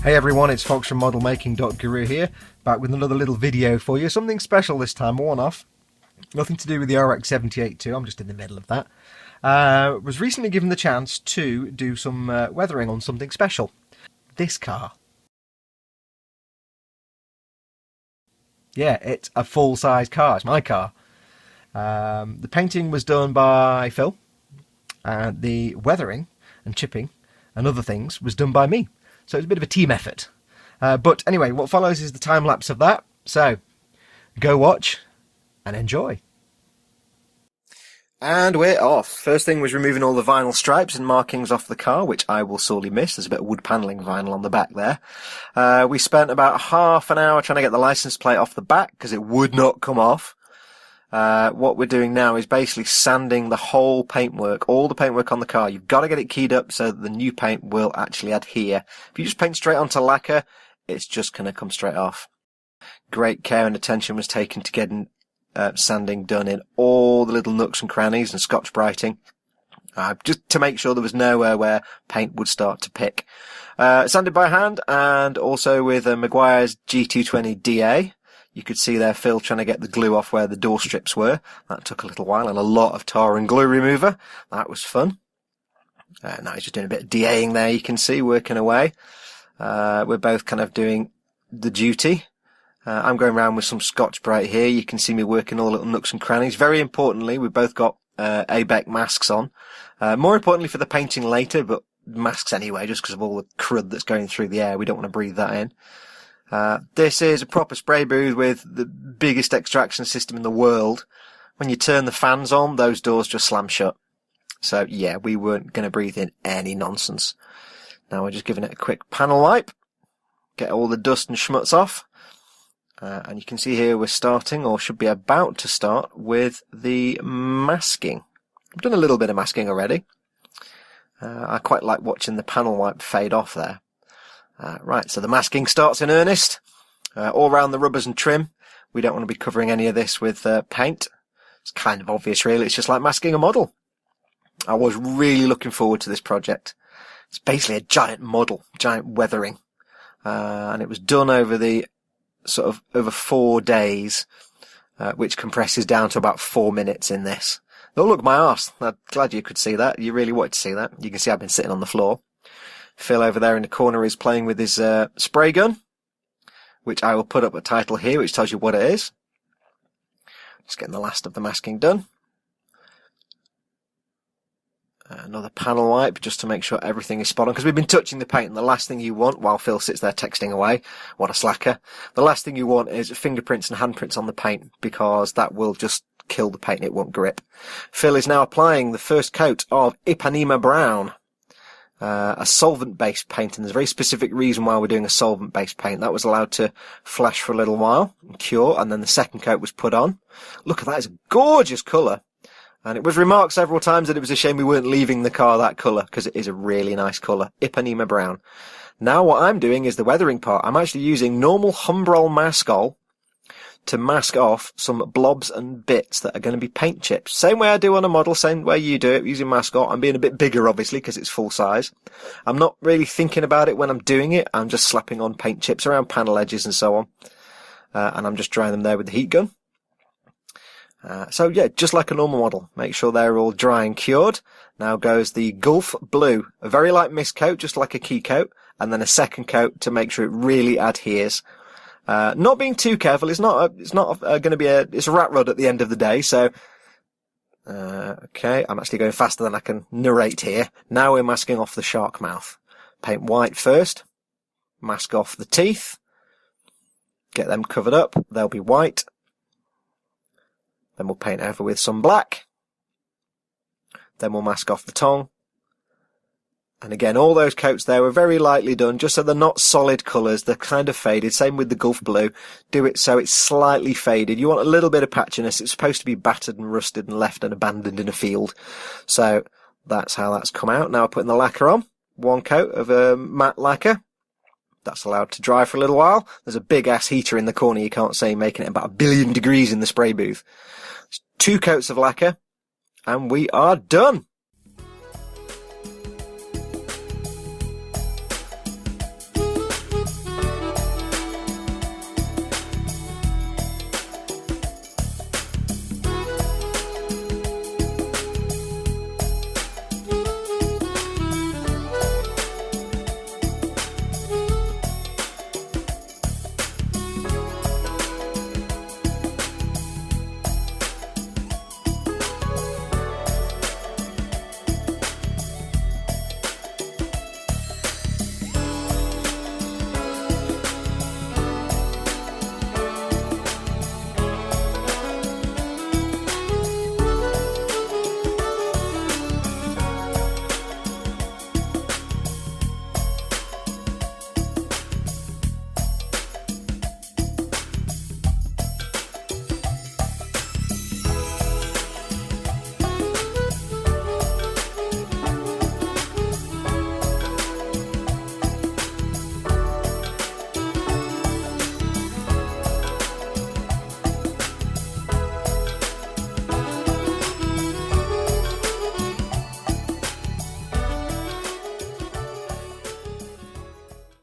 Hey everyone, it's Fox from modelmaking.guru here, back with another little video for you. Something special this time, a one-off. Nothing to do with the RX-78 I'm just in the middle of that. Was recently given the chance to do some weathering on something special. This car. Yeah, it's a full-size car, it's my car. The painting was done by Phil, and the weathering and chipping and other things was done by me. So it's a bit of a team effort. But anyway, what follows is the time-lapse of that. So, go watch and enjoy. And we're off. First thing was removing all the vinyl stripes and markings off the car, which I will sorely miss. There's a bit of wood panelling vinyl on the back there. We spent about half an hour trying to get the license plate off the back because it would not come off. What we're doing now is basically sanding the whole paintwork, all the paintwork on the car. You've got to get it keyed up so that the new paint will actually adhere. If you just paint straight onto lacquer, it's just going to come straight off. Great care and attention was taken to getting sanding done in all the little nooks and crannies and Scotch-Briting, just to make sure there was nowhere where paint would start to pick. Sanded by hand and also with a Meguiar's G220 DA. You could see there Phil trying to get the glue off where the door strips were. That took a little while and a lot of tar and glue remover. That was fun. Now he's just doing a bit of DAing there, you can see, working away. We're both kind of doing the duty. I'm going around with some Scotch-Brite here. You can see me working all the little nooks and crannies. Very importantly, we've both got ABEC masks on. More importantly for the painting later, but masks anyway, just because of all the crud that's going through the air. We don't want to breathe that in. This is a proper spray booth with the biggest extraction system in the world. When you turn the fans on, those doors just slam shut. So yeah, we weren't going to breathe in any nonsense. Now we're just giving it a quick panel wipe. Get all the dust and schmutz off. And you can see here we're starting, or should be about to start, with the masking. I've done a little bit of masking already. I quite like watching the panel wipe fade off there. Right, so the masking starts in earnest. All around the rubbers and trim. We don't want to be covering any of this with paint. It's kind of obvious, really. It's just like masking a model. I was really looking forward to this project. It's basically a giant model, giant weathering. And it was done over the over 4 days, which compresses down to about 4 minutes in this. Oh, look, my arse. I'm glad you could see that. You really wanted to see that. You can see I've been sitting on the floor. Phil over there in the corner is playing with his spray gun, which I will put up a title here, which tells you what it is. Just getting the last of the masking done. Another panel wipe just to make sure everything is spot on, because we've been touching the paint, and the last thing you want, while Phil sits there texting away, what a slacker, the last thing you want is fingerprints and handprints on the paint, because that will just kill the paint, it won't grip. Phil is now applying the first coat of Ipanema Brown. A solvent-based paint, and there's a very specific reason why we're doing a solvent-based paint. That was allowed to flash for a little while and cure, and then the second coat was put on. Look at that, it's a gorgeous colour. And it was remarked several times that it was a shame we weren't leaving the car that colour, because it is a really nice colour. Ipanema Brown. Now what I'm doing is the weathering part. I'm actually using normal Humbrol Maskol to mask off some blobs and bits that are going to be paint chips. Same way I do on a model, same way you do it, using Maskol. I'm being a bit bigger, obviously, because it's full size. I'm not really thinking about it when I'm doing it. I'm just slapping on paint chips around panel edges and so on. And I'm just drying them there with the heat gun. So yeah, just like a normal model. Make sure they're all dry and cured. Now goes the Gulf Blue. A very light mist coat, just like a key coat. And then a second coat to make sure it really adheres. Not being too careful. It's not going to be it's a rat rod at the end of the day. So, okay, I'm actually going faster than I can narrate here. Now we're masking off the shark mouth. Paint white first. Mask off the teeth. Get them covered up. They'll be white. Then we'll paint over with some black. Then we'll mask off the tongue. And again, all those coats there were very lightly done, just so they're not solid colours, they're kind of faded. Same with the Gulf Blue. Do it so it's slightly faded. You want a little bit of patchiness. It's supposed to be battered and rusted and left and abandoned in a field. So that's how that's come out. Now we're putting the lacquer on. One coat of matte lacquer. That's allowed to dry for a little while. There's a big ass heater in the corner, you can't see, making it about 1 billion degrees in the spray booth. 2 coats of lacquer, and we are done.